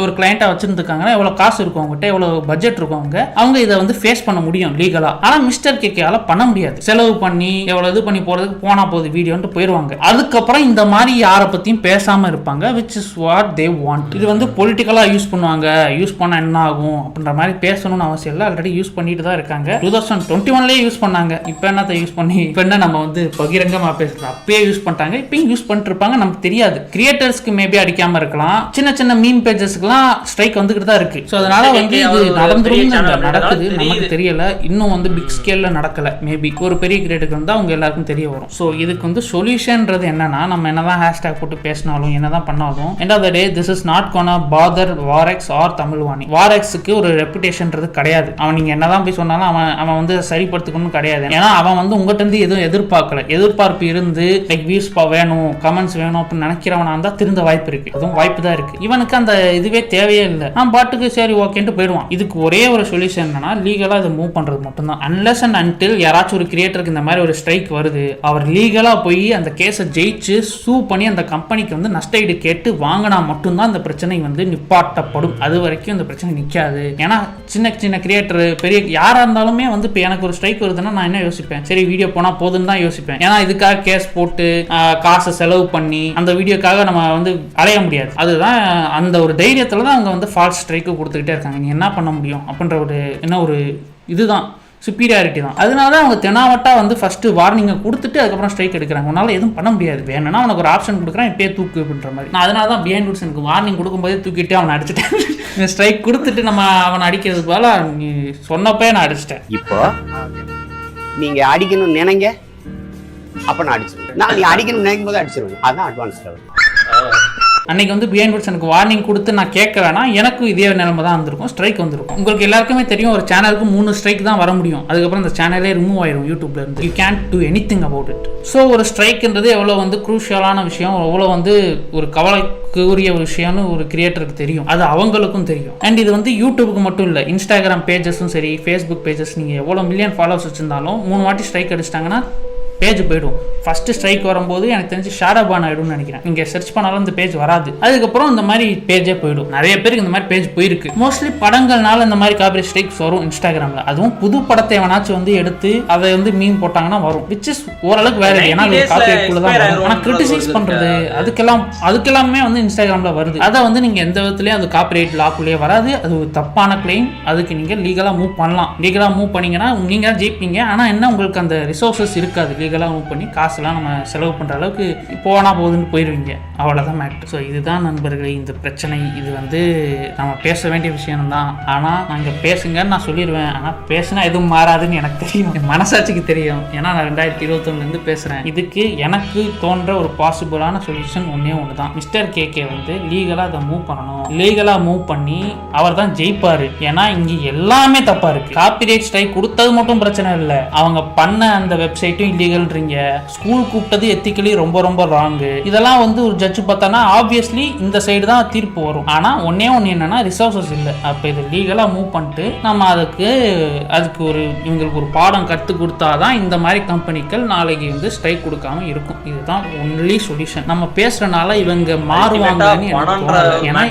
C: ஒரு கிளையண்டா வச்சிருந்துருக்காங்க, எவ்வளவு காசு இருக்கும் அவங்ககிட்ட, எவ்வளவு பட்ஜெட் இருக்கும், அவங்க இதை வந்து ஃபேஸ் பண்ண முடியும் லீகலா. ஆனா மிஸ்டர் கேகேயால பண்ண முடியாது. செலவு பண்ணி எவ்வளவு இது பண்ணி போறதுக்கு போனா போகுது வீடியோன்ட்டு போயிடுவாங்க. அதுக்கப்புறம் இந்த மாதிரி யாரை பத்தியும் பேசாம இருப்பாங்க, which is what they want. இது வந்து பொலிட்டிக்கலா யூஸ் பண்ணுவாங்க, யூஸ் பண்ண என்ன ஆகும் அப்படின்ற மாதிரி பேசணும்னு அவசியம் இல்லை, ஆல்ரெடி யூஸ் பண்ணிட்டு தான் இருக்காங்க. 2021 யூஸ் பண்ணாங்க, இப்போ என்னத்தை யூஸ் பண்ணி இப்போ என்ன நம்ம வந்து பகிரங்கமா பேசுறோம், அப்பயே யூஸ் பண்ணிட்டாங்க, இப்பயும் யூஸ் பண்ணிட்டு இருப்பாங்க. நமக்கு தெரியாது, கிரியேட்டர்ஸ்க்கு மேபி அடிக்காம இருக்கலாம், சின்ன சின்ன மீம் பேஜஸ்க்குலாம் ஸ்ட்ரைக் வந்துகிட்டு தான் இருக்கு. ஸோ அதனால வந்து இது நடக்குது, நமக்கு தெரியல, இன்னும் வந்து பிக் ஸ்கேல்ல நடக்கல. மேபி ஒரு பெரிய கிரியேட்டருக்கு வந்து அவங்க எல்லாருக்கும் தெரிய வரும். ஸோ இதுக்கு வந்து சொல்யூஷன்ன்றது என்னன்னா, நம்ம என்னதான் ஹேஷ்டாக் போட்டு பேசினாலும் என்னதான் பண்ணாலும் end of the day this is not gonna bother வாரெக்ஸ் ஆர் தமிழ்வாணி. வாரெக்ஸுக்கு ஒரு ரெப்புடேஷன்றது கிடையாது. அவன் நீங்க என்னதான் போய் சொன்னாலும் அவன் வந்து சரிப்படுத்திக்கணும் கிடையாது. ஏன்னா அவன் வந்து உங்கள்கிட்ட இருந்து எதுவும் எதிர்பார்க்கல. எதிர்பார்ப்பு இருந்து லைக் வியூஸ் வேணும், கமெண்ட்ஸ் வேணும் அப்படின்னு நினைக்கிறவனா இருந்தா திருந்த வாய்ப்பு இருக்கு, அதுவும் வாய்ப்பு தான் இருக்கு. இவனுக்கு அந்த இதுவே தேவையே இல்லை, நான் பாட்டுக்கு சரி ஓகேன்ட்டு போயிடுவான். இதுக்கு ஒரே ஒரு சொல்யூஷன் என்னன்னா லீகலா இதை மூவ் பண்றது மட்டும்தான். அன்லெஸ் அண்ட் அன்டில் யாராச்சும் ஒரு கிரியேட்டருக்கு இந்த மாதிரி ஒரு ஸ்ட்ரைக் வருது, அவர் லீகலா போய் அந்த கேஸை ஜெயிச்சு சூ பண்ணி அந்த கம்பெனிக்கு வந்து நஷ்ட ஈடு கேட்டு வாங்கினா மட்டும்தான் இந்த பிரச்சனை வந்து நிப்பாட்டப்படும். அது வரைக்கும் இந்த பிரச்சனை நிற்காது. ஏன்னா சின்ன சின்ன கிரியேட்டர் பெரிய யாரா இருந்தாலுமே வந்து இப்போ எனக்கு ஒரு ஸ்ட்ரைக் வருதுன்னா நான் என்ன யோசிப்பேன், சரி வீடியோ போனா போதுன்னு தான் யோசிப்பேன். ஏன்னா இதுக்காக கேஸ் போட்டு காசை செலவு பண்ணி அந்த வீடியோக்காக நம்ம வந்து அலைய முடியாது. அதுதான் அந்த ஒரு தைரியத்துல தான் அவங்க வந்து ஃபால்ஸ் ஸ்ட்ரைக்கு கொடுத்துக்கிட்டே இருக்காங்க. நீ என்ன பண்ண முடியும் அப்படின்ற ஒரு இதுதான் சுப்பீரியாரிட்டி தான். அதனால தான் அவங்க தெனாவட்டா வந்து ஃபர்ஸ்ட் வார்னிங்கை கொடுத்துட்டு அதுக்கப்புறம் ஸ்ட்ரைக் எடுக்கிறாங்க. உன்னால எதுவும் பண்ண முடியாது, வேணும்னா உனக்கு ஒரு ஆப்ஷன் கொடுக்குறேன், இப்பயே தூக்கு அப்படின்ற மாதிரி. நான் அதனால தான் பிஹைண்ட் ரூட்ஸ் எனக்கு வார்னிங் கொடுக்கும்போதே தூக்கிட்டு அவனை அடிச்சுட்டேன். ஸ்ட்ரைக் கொடுத்துட்டு நம்ம அவனை அடிக்கிறதுக்கு போல நீ சொன்னப்பே நான் அடிச்சிட்டேன்.
J: இப்போ நீங்க அடிக்கணும்னு நினைங்க, அப்ப நான் அடிச்சிருவேன். நீ அடிக்கணும்னு நினைக்கும் போது அடிச்சிருவேன். அதான் அட்வான்ஸ் லெவல்.
C: அன்னைக்கு வந்து பிஹைண்ட் ரூட்ஸ் எனக்கு வார்னிங் கொடுத்து நான் கேட்க வேணாம், எனக்கும் இதே நிலைமை தான் வந்திருக்கும், ஸ்ட்ரைக் வந்திருக்கும். உங்களுக்கு எல்லாருக்குமே தெரியும், ஒரு சேனலுக்கு 3 ஸ்ட்ரைக் தான் வர முடியும், அதுக்கப்புறம் அந்த சேனலே ரிமூவ் ஆயிடும் யூடியூப்ல இருந்து. You Gantt two anything about it. So ஒரு ஸ்ட்ரைக்ன்றது எவ்வளோ வந்து குரூஷியலான விஷயம், எவ்வளோ வந்து ஒரு கவலைக்குரிய விஷயம்னு ஒரு கிரியேட்டருக்கு தெரியும், அது அவங்களுக்கும் தெரியும். அண்ட் இது வந்து யூடியூபுக்கு மட்டும் இல்லை, இன்ஸ்டாகிராம் பேஜஸும் சரி, ஃபேஸ்புக் பேஜஸ், நீங்கள் எவ்வளோ மில்லியன் ஃபாலோவர்ஸ் வச்சிருந்தாலும் 3 வாட்டி ஸ்ட்ரைக் அடிச்சிட்டாங்கன்னா பேஜ் போய்டும். ஃபர்ஸ்ட் ஸ்ட்ரைக் வரும்போது எனக்கு தெரிஞ்சு ஷேடோ பான் ஆகிடும்னு நினைக்கிறேன். இங்கே சர்ச் பண்ணாலும் இந்த பேஜ் வராது, அதுக்கப்புறம் இந்த மாதிரி பேஜே போயிடும். நிறைய பேருக்கு இந்த மாதிரி பேஜ் போயிருக்கு. மோஸ்ட்லி படங்கள்னால இந்த மாதிரி காப்பிரைட் ஸ்ட்ரைக்ஸ் வரும் இன்ஸ்டாகிராமில். அதுவும் புது படத்தை எவனாச்சும் வந்து எடுத்து அதை வந்து மீன் போட்டாங்கன்னா வரும், விச் இஸ் ஓரளவுக்கு வேற. ஏன்னா காப்பிரைட்குள்ள தான் வரும். ஆனால் கிரிட்டிசைஸ் பண்ணுறது அதுக்கெல்லாமே வந்து இன்ஸ்டாகிராமில் வருது. அதை வந்து நீங்கள் எந்த விதத்துலையும் அது காப்பிரைட் லாக்குள்ளேயே வராது. அது ஒரு தப்பான கிளைம். அதுக்கு நீங்கள் லீகலாக மூவ் பண்ணலாம். லீகலாக மூவ் பண்ணீங்கன்னா நீங்கள் தான் ஜெயிப்பீங்க. ஆனால் என்ன, உங்களுக்கு அந்த ரிசோர்ஸஸ் இருக்காது. லீகலாக மூவ் பண்ணி காசுலாம் நம்ம செலவு பண்ணுற அளவுக்கு போனால் போகுதுன்னு போயிடுவீங்க. அவ்வளோதான் மேட்ரு. ஸோ இதுதான் நண்பர்களே இந்த பிரச்சனை. இது வந்து நம்ம பேச வேண்டிய விஷயம் தான். ஆனால் நாங்கள் பேசுங்கன்னு நான் சொல்லிடுவேன். ஆனால் பேசினா எதுவும் மாறாதுன்னு எனக்கு தெரியும், என் மனசாட்சிக்கு தெரியும். ஏன்னா நான் 2021 பேசுகிறேன். இதுக்கு எனக்கு தோன்ற ஒரு பாசிபிளான சொல்யூஷன் ஒன்றே ஒன்று தான். மிஸ்டர் கேகே வந்து லீகலாக அதை மூவ் பண்ணணும். லீகலாக மூவ் பண்ணி அவர் தான் ஜெயிப்பார். ஏன்னா இங்கே எல்லாமே தப்பாக இருக்குது. காப்பிரைட் ஸ்ட்ரைக் கொடுத்தது மட்டும் பிரச்சனை இல்லை, அவங்க பண்ண அந்த வெப்சைட்டும் இல்லீகல்ன்றீங்க, ஸ்கூல் கூப்பிட்டது எத்திக்கலி ரொம்ப ரொம்ப ராங்கு. இதெல்லாம் வந்து ஒரு ஜட்ஜ் பார்த்தானா ஆப்வியஸ்லி இந்த சைடு தான் தீர்ப்பு வரும். ஆனா ஒன்னே என்னன்னா ரிசோர்சஸ் இல்லை. அப்ப இது லீகலா மூவ் பண்ணிட்டு நம்ம அதுக்கு ஒரு இவங்களுக்கு ஒரு பாடம் கத்து கொடுத்தாதான் இந்த மாதிரி கம்பெனிகள் நாளைக்கு வந்து ஸ்ட்ரைக் கொடுக்காம இருக்கும். இதுதான் ஒன்லி சொல்யூஷன். நம்ம பேசுறதுனால இவங்க மாறுவாங்கன்னு ஏன்னா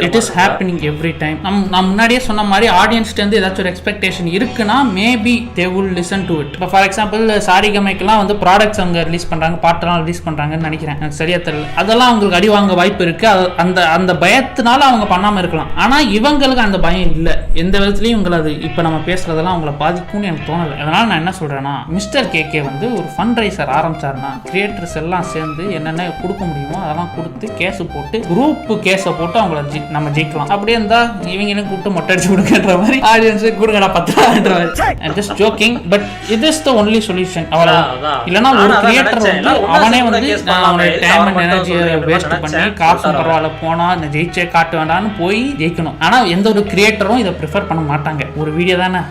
C: it is happening every time. நான் முன்னாடியே சொன்ன மாதிரி ஆடியன்ஸ்ல இருந்து ஏதாச்சும் ஒரு எக்ஸ்பெக்டேஷன் இருக்குன்னா maybe they will listen to it. இப்போ ஃபார் எக்ஸாம்பிள் சாரிகமைக்கெல்லாம் எல்லாம் வந்து ப்ராடக்ட்ஸ் அவங்க ரிலீஸ் பண்ணுறாங்க, பாட்டெல்லாம் ரிலீஸ் பண்ணுறாங்கன்னு நினைக்கிறேன், எனக்கு சரியா தெரியல. அதெல்லாம் அவங்களுக்கு அடி வாங்க வாய்ப்பு இருக்குது. அந்த அந்த பயத்தினால அவங்க பண்ணாமல் இருக்கலாம். ஆனால் இவங்களுக்கு அந்த பயம் இல்லை. எந்த விதத்துலையும் இவங்களை அது இப்போ நம்ம பேசுகிறதெல்லாம் அவங்கள பாதிக்கும்னு எனக்கு தோணலை. அதனால் நான் என்ன சொல்கிறேன்னா, மிஸ்டர் கேகே வந்து ஒரு ஃபண்ட் ரைசர் ஆரம்பிச்சாருன்னா கிரியேட்டர்ஸ் எல்லாம் சேர்ந்து என்னென்ன கொடுக்க முடியுமோ அதெல்லாம் கொடுத்து கேஸு போட்டு குரூப் கேஸை போட்டு அவங்கள நம்ம ஜெயிக்கலாம். அப்படியே இருந்தால் இவங்களும் கூப்பிட்டு மொட்டை அடிச்சு கொடுக்குற மாதிரி ஆடியன்ஸு கொடுங்கடா 10,000 மாதிரி. ஜஸ்ட் ஜோக்கிங், பட் இது இஸ் த ஒன்லி சொல்யூஷன். அவ்வளோ இல்லைன்னா ஒரு கிரியேட்டர் வந்து அவனே வந்து அவனோட டைம் அண்ட் எனர்ஜியை வேஸ்ட் பண்ணி காசும் பரவாயில்ல போனால் இந்த ஜெயிச்சே காட்ட வேண்டாம்னு போய் ஜெயிக்கணும். ஆனால் எந்த ஒரு கிரியேட்டரும் இதை ப்ரிஃபர் பண்ண மாட்டாங்க. ஒரு வீடியோ தானே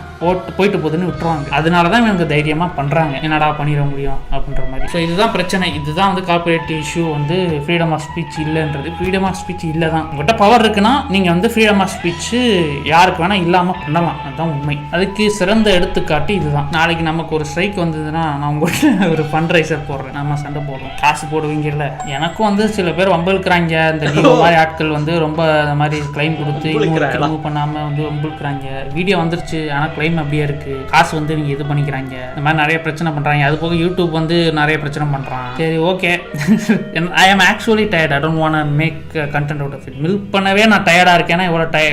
C: போயிட்டு போகுதுன்னு விட்டுருவாங்க. அதனால தான் இவங்க தைரியமாக பண்ணுறாங்க, என்னடா பண்ணிட முடியும் அப்படின்ற மாதிரி. ஸோ இதுதான் பிரச்சனை. இதுதான் வந்து கார்பரேட் இஷ்யூ வந்து ஃப்ரீடம் ஆஃப் ஸ்பீச் இல்லைன்றது. ஃப்ரீடம் ஆஃப் ஸ்பீச் இல்லை தான். உங்கள்கிட்ட பவர் இருக்குன்னா நீங்கள் வந்து ஃப்ரீடம் ஆஃப் ஸ்பீச் யாருக்கு வேணால் இல்லாமல் பண்ணலாம். அதுதான் உண்மை. அதுக்கு சிறந்த எடுத்துக்காட்டு இதுதான். நாளைக்கு நமக்கு ஒரு ஸ்ட்ரைக் வந்ததுன்னா நான் உங்கள்கிட்ட ஒரு ஃபண்ட் ரைசர் போடுறேன், நம்ம சண்டை போடுறோம், காசு போடுவீங்கல்ல. எனக்கும் வந்து சில பேர் வம்பிழுக்கிறாங்க. இந்த லீவ் மாதிரி ஆட்கள் வந்து ரொம்ப அந்த மாதிரி கிளைம் கொடுத்து ரிமூவ் பண்ணாமல் வந்து வம்பிழுக்கிறாங்க. வீடியோ வந்துருச்சு ஆனால் கிளைம் அப்படியே இருக்கு, காசு வந்து நீங்கள் இது பண்ணிக்கிறாங்க. இந்த மாதிரி நிறைய பிரச்சனை பண்ணுறாங்க. அது போக யூடியூப் வந்து நிறைய பிரச்சனை பண்ணுறான். சரி, okay, I am actually tired. I don't want make content out of it. Milk பண்ணவே நான் டயர்டாக இருக்கேன்.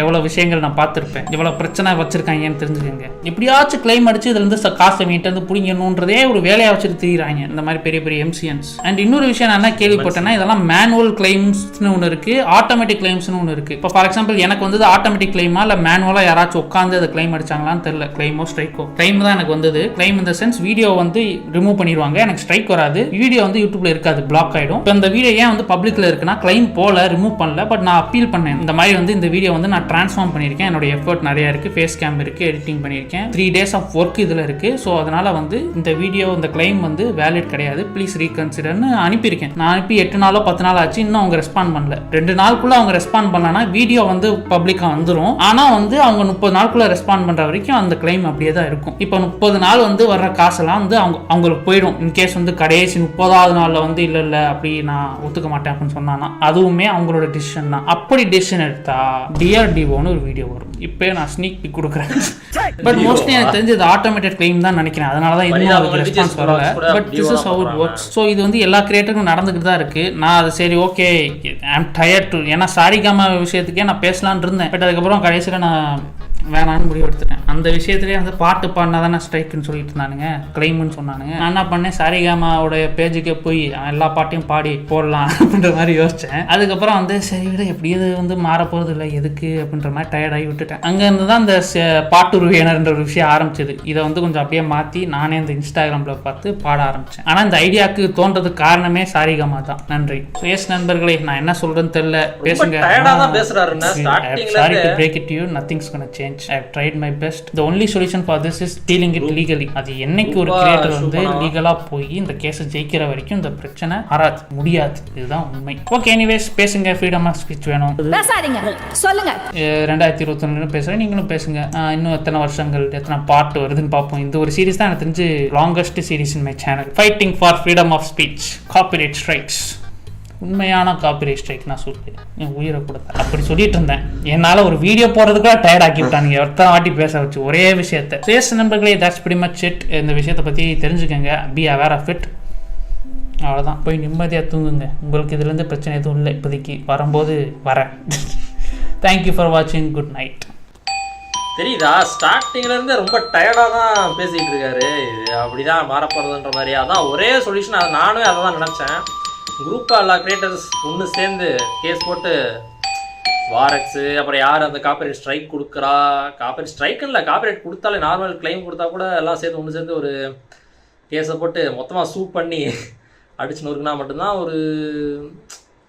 C: எவ்வளோ விஷயங்கள் நான் பார்த்துருப்பேன், இவ்வளோ பிரச்சனை வச்சிருக்காங்கன்னு தெரிஞ்சுக்கோங்க. எப்படியாச்சும் கிளைம் அடிச்சு இதுலேருந்து காசை மீட்டு வந்து பிடிங்கணுன்றதே ஒரு வேலையை வச்சுட்டு தீராங்க இந்த மாதிரி பெரிய பெரிய எம்சிஎன்ஸ். அண்ட் இன்னொரு விஷயம் நான் என்ன கேள்விப்பட்டேன்னா, இதெல்லாம் மேனுவல் கிளைம்ஸ்னு ஒன்று இருக்குது, ஆட்டோமேட்டிக் கிளைம்ஸ்னு ஒன்று இருக்குது. இப்போ ஃபார் எக்ஸாம்பிள் எனக்கு வந்து ஆட்டோமேட்டிக் கிளைமா இல்லை மேனுவலாக யாராச்சும் உட்காந்து அதை கிளைம் அடிச்சாங்களான்னு தெரியல. கிளைமோ ஸ்ட்ரைக்கோ, கிளைம் தான் எனக்கு வந்தது. கிளைம் இந்த சென்ஸ் வீடியோ வந்து ரிமூவ் பண்ணிடுவாங்க, எனக்கு ஸ்ட்ரைக் வராது. வீடியோ வந்து யூடியூப்ல இருக்காது, பிளாக் ஆகிடும். இப்போ இந்த வீடியோ ஏன் வந்து பப்ளிக்ல இருக்குன்னா, கிளைம் போல ரிமூவ் பண்ணல, பட் நான் அப்பீல் பண்ணேன். இந்த மாதிரி வந்து இந்த வீடியோ வந்து நான் ட்ரான்ஸ்ஃபார்ம் பண்ணியிருக்கேன், என்னோட எஃபர்ட் நிறைய இருக்குது, ஃபேஸ் கேம் இருக்குது, எடிட்டிங் பண்ணியிருக்கேன், 3 days ஆஃப் ஒர்க் இதில் இருக்குது. ஸோ அதனால் வந்து இந்த வீடியோ இந்த கிளைம் வந்து வேலிட் கிடையாது, ப்ளீஸ் ரீகன்சிடர்னு அனுப்பியிருக்கேன். நான் அனுப்பி 8 நாளோ 10 நாள் ஆச்சு, இன்னும் அவங்க ரெஸ்பாண்ட் பண்ணல. 2 நாளுக்குள்ளே அவங்க ரெஸ்பாண்ட் பண்ணலன்னா வீடியோ வந்து பப்ளிக்காக வந்துடும். ஆனால் வந்து அவங்க 30 நாளுக்குள்ளே ரெஸ்பாண்ட் பண்ணுற வரைக்கும் அந்த கிளைம் அப்படியே தான் இருக்கும். இப்போ 30 நாள் வந்து வர்ற காசெல்லாம் வந்து அவங்களுக்கு போயிடும். இன்கேஸ் வந்து கடைசி 30வது நாளில் வந்து இல்லை அப்படி நான் ஒத்துக்க மாட்டேன் அப்படின்னு சொன்னான்னா அதுவுமே அவங்களோட டிசிஷன் தான். அப்படி டிசிஷன் எடுத்தா டிஆர்டிஓன்னு ஒரு வீடியோ வரும். இப்போ நான் ஸ்னீக் பிக் கொடுக்குறேன். பட் மோஸ்ட்லி எனக்கு தெரிஞ்சு இது ஆட்டோமேட்டட் கிளைம் தான் நினைக்கிறேன். அதனால தான் இன்னும் அதுக்கு ரெஸ்பான்ஸ் வரல. But this is how it works. So இது வந்து எல்லா கிரியேட்டருக்கும் நடந்துக்கிட்டு தான் இருக்குது. நான் அது சரி okay I am tired too, ஏன்னா சாரிகாமா விஷயத்துக்கே நான் பேசலான்னு இருந்தேன். பட் அதுக்கப்புறம் கடைசியில் நான் வேணான்னு முடிவு எடுத்துட்டேன். அந்த விஷயத்துலேயே வந்து பாட்டு பாடினா தானே ஸ்ட்ரைக்குன்னு சொல்லிட்டு இருந்தானுங்க, கிளைம்னு சொன்னானுங்க. நான் என்ன பண்ணேன், சாரிகாமாவோட பேஜுக்கே போய் எல்லா பாட்டையும் பாடி போடலாம் அப்படின்ற மாதிரி யோசித்தேன். அதுக்கப்புறம் வந்து சரி விட எப்படியும் இது வந்து மாற போகிறது இல்லை எதுக்கு அப்படின்ற மாதிரி டயர்டாகி விட்டுட்டேன். அங்கேருந்து தான் இந்த பாட்டுருவியனர்ன்ற ஒரு விஷயம் ஆரம்பிச்சது. இதை வந்து கொஞ்சம் அப்படியே மாற்றி நானே இந்த இன்ஸ்டாகிராமில் பார்த்து பாட ஆரம்பித்தேன். ஆனால் இந்த ஐடியாவுக்கு தோன்றதுக்கு காரணமே சாரிகாமா தான். நன்றி. எஸ் நண்பர்களே, நான் என்ன சொல்கிறேன்னு தெரியல, பேசுங்க. Sorry to break it to you, nothing's gonna change. I've tried my best. The only solution for this is dealing it legally. அது என்னைக்கு ஒரு கிரியேட்டர் வந்து லீகலா போய் இந்த கேஸை ஜெயிக்கிற வரைக்கும் இந்த பிரச்சனை வராது, முடியாது. இதுதான் உண்மை. ஓகே, எனிவேஸ் பேசுங்க. ஃப்ரீடம் ஆஃப் ஸ்பீச் வேணும்,
E: பேசாதீங்க, சொல்லுங்க.
C: 2021 பேசுறேன், நீங்களும் பேசுங்க. இன்னும் எத்தனை வருஷங்கள் எத்தனை பார்ட் வருதுன்னு பார்ப்போம். இந்த ஒரு சீரிஸ் தான் எனக்கு தெரிஞ்சு longest series in my channel. Fighting for freedom of speech, copyright strikes. உண்மையான காப்பிரைட் ஸ்ட்ரைக் நான் சொல்லுவேன், என் உயிரை கொடுத்தேன். அப்படி சொல்லிட்டு இருந்தேன். என்னால் ஒரு வீடியோ போடுறதுக்குள்ள டயர்ட் ஆக்கி விட்டானுங்க, எத்தனை வாட்டி பேச வச்சு ஒரே விஷயத்தை. சேஸ் நண்பர்களே, தட்ஸ் pretty much it. இந்த விஷயத்தை பற்றி தெரிஞ்சுக்கங்க, பி அவேர் ஆஃப் இட். அவ்வளோதான். போய் நிம்மதியாக தூங்குங்க. உங்களுக்கு இதுலேருந்து பிரச்சனை எதுவும் இல்லை இப்போதைக்கு. வரும்போது வரேன். தேங்க்யூ ஃபார் வாட்சிங். Good night.
A: தெரியுதா, ஸ்டார்டிங்லேருந்து ரொம்ப டயர்டாக தான் பேசிக்கிட்டு இருக்காரு. இது அப்படி தான் மாறப்போகிறதுன்ற மாதிரி. அதான் ஒரே சொல்யூஷன். அது நானும் அதை தான் நினச்சேன். குரூப்பாக எல்லா கிரியேட்டர்ஸ் ஒன்று சேர்ந்து கேஸ் போட்டு வாரக்ஸு, அப்புறம் யார் அந்த காப்பிரைட் ஸ்ட்ரைக் கொடுக்குறா, காப்பிரைட் ஸ்ட்ரைக்கு இல்லை, காப்பிரைட் கொடுத்தாலே நார்மல் கிளைம் கொடுத்தா கூட எல்லாம் சேர்த்து ஒன்று சேர்ந்து ஒரு கேஸை போட்டு மொத்தமாக சூப் பண்ணி அடிச்சு நொறுக்குனா மட்டும்தான் ஒரு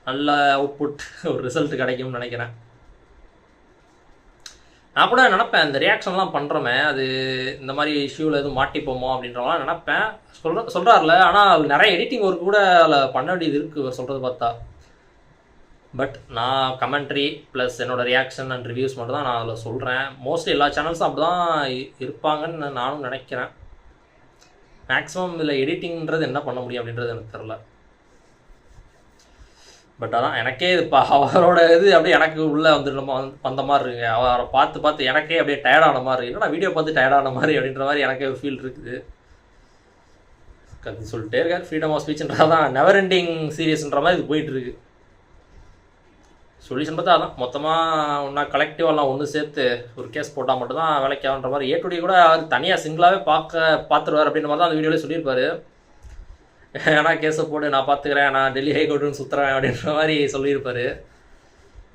A: நல்ல அவுட்புட், ஒரு ரிசல்ட் கிடைக்கும்னு நினைக்கிறேன். நான் கூட நினப்பேன், இந்த ரியாக்ஷன்லாம் பண்ணுறோமே அது இந்த மாதிரி இஷ்யூவில் எதுவும் மாட்டிப்போமோ அப்படின்றவங்களாம் நினப்பேன். சொல்கிறார்ல, ஆனால் அது நிறைய எடிட்டிங் ஒர்க் கூட அதில் பண்ண வேண்டியது இருக்குது சொல்கிறது பார்த்தா. பட் நான் கமெண்ட்ரி ப்ளஸ் என்னோடய ரியாக்ஷன் அண்ட் ரிவ்யூஸ் மட்டும் தான் நான் அதில் சொல்கிறேன். மோஸ்ட்லி எல்லா சேனல்ஸும் அப்படி தான் இருப்பாங்கன்னு நானும் நினைக்கிறேன். மேக்ஸிமம் இதில் எடிட்டிங்கிறது என்ன பண்ண முடியும் அப்படின்றது எனக்கு தெரில. பட் அதான் எனக்கே இது இப்போ அவரோட இது அப்படியே எனக்கு உள்ளே வந்த மாதிரி இருக்குங்க. அவரை பார்த்து எனக்கே அப்படியே டயர்டான மாதிரி, என்னடா வீடியோ பார்த்து டயர்டான மாதிரி அப்படின்ற மாதிரி எனக்கே ஒரு ஃபீல் இருக்குது. கத்தி சொல்லிட்டே இருக்கார். ஃப்ரீடம் ஆஃப் ஸ்பீச்ன்றதான் நெவர் எண்டிங் சீரியஸ்ன்ற மாதிரி இது போயிட்டுருக்கு. சொல்யூஷன் பார்த்தா அதான் மொத்தமாக ஒன்றா கலெக்டிவாலாம் ஒன்று சேர்த்து ஒரு கேஸ் போட்டால் மட்டும்தான் வேலைக்கு ஆகுன்ற மாதிரி. ஏ2டி கூட அவர் தனியாக சிங்கிளாகவே பார்த்துருவார் அப்படின்ற மாதிரி தான் அந்த வீடியோவில் சொல்லியிருப்பார். ஏன்னா கேஸை போட்டு நான் பார்த்துக்கிறேன், நான் டெல்லி ஹைகோர்ட்டுன்னு சுற்றுறேன் அப்படின்ற மாதிரி சொல்லியிருப்பார்.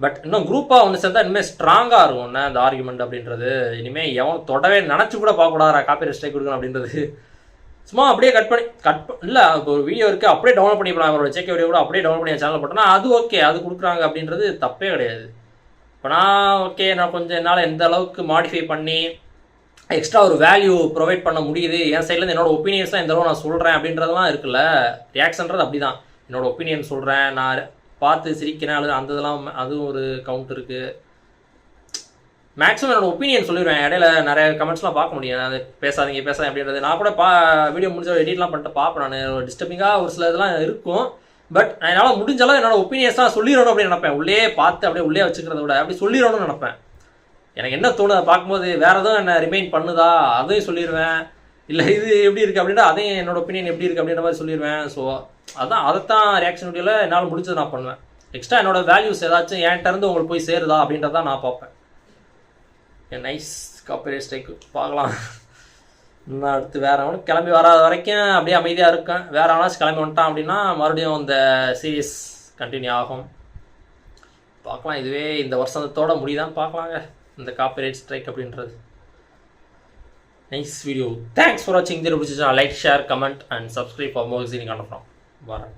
A: பட் இன்னும் குரூப்பாக ஒன்று சேர்ந்தா இனிமேல் ஸ்ட்ராங்காக இருக்கும் என்ன அந்த ஆர்குமெண்ட் அப்படின்றது. இனிமேல் எவன் தொடவே நினச்சி கூட பார்க்கக்கூடாதா காப்பி ஸ்ட்ரைக் கொடுக்கணும் அப்படின்றது. சும்மா அப்படியே கட் இல்லை இப்போ ஒரு வீடியோ இருக்குது அப்படியே டவுன்லோட் பண்ணிக்கலாம். அவரோட ஜேகே வீடியோ கூட அப்படியே டவுன்லோட் பண்ணி சேனல் போட்டோன்னா அது ஓகே, அது கொடுக்குறாங்க அப்படின்றது தப்பே கிடையாது. இப்போ நான் கொஞ்சம் என்னால் எந்த அளவுக்கு மாடிஃபை பண்ணி எக்ஸ்ட்ரா ஒரு வேல்யூ ப்ரொவைட் பண்ண முடியுது, என் சைட்லேருந்து என்னோட ஒப்பீனியன்ஸ்லாம் இந்த அளவு நான் சொல்கிறேன் அப்படின்றதெல்லாம் இருக்குல்ல. ரியாக்ஷன்றது அப்படி தான். என்னோட ஒப்பீனியன் சொல்கிறேன், நான் பார்த்து சிரிக்கிறேன், அந்த இதெல்லாம் அதுவும் ஒரு கவுண்ட் இருக்குது. மேக்ஸிமம் என்னோட ஒப்பீனியன் சொல்லிடுவேன். இடையில நிறைய கமெண்ட்ஸ்லாம் பார்க்க முடியும், அது பேசாதீங்க அப்படின்றது. நான் கூட வீடியோ முடிஞ்ச எடிட்லாம் பண்ணிட்டு பார்ப்பேன். நான் டிஸ்டர்பிங்காக ஒரு சில இதெல்லாம் இருக்கும். பட் என்னால் முடிஞ்சாலும் என்னோட ஒப்பீனியன்ஸ்லாம் சொல்லிடணும் அப்படின்னு நினைப்பேன். உள்ளே பார்த்து அப்படியே உள்ளே வச்சுக்கிறத விட அப்படி சொல்லிடணும்னு நினைப்பேன். எனக்கு என்ன தோணுது அதை பார்க்கும்போது வேறு எதுவும் என்ன ரிமைண்ட் பண்ணுதா அதையும் சொல்லிடுவேன். இல்லை இது எப்படி இருக்குது அப்படின்னா அதையும் என்னோட ஒப்பீனியன் எப்படி இருக்குது அப்படின்ற மாதிரி சொல்லிடுவேன். ஸோ அதைத்தான் ரியாக்ஷன் வீடியோவில் என்னால் முடிஞ்சது நான் பண்ணுவேன். எக்ஸ்ட்ரா என்னோட வேல்யூஸ் ஏதாச்சும் என்கிட்ட இருந்து உங்களுக்கு போய் சேருதா அப்படின்றதான் நான் பார்ப்பேன். நைஸ் காப்பிரைட் ஸ்ட்ரைக் பார்க்கலாம். இன்னும் அடுத்து வேறு அவனுக்கு கிளம்பி வராத வரைக்கும் அப்படியே அமைதியாக இருக்கேன். வேறு அவனாச்சும் கிளம்பி வந்துட்டான் அப்படின்னா மறுபடியும் இந்த சீரீஸ் கண்டினியூ ஆகும். பார்க்கலாம். இதுவே இந்த வருஷத்தோட முடியுதான்னு பார்க்கலாங்க இந்த காப்பிரைட் ஸ்ட்ரைக் அப்படின்றது. Nice video. தேங்க்ஸ் ஃபார் வாட்சிங். இது பிடிச்சிச்சா like, share, comment and subscribe for more seeing content. வரேன்.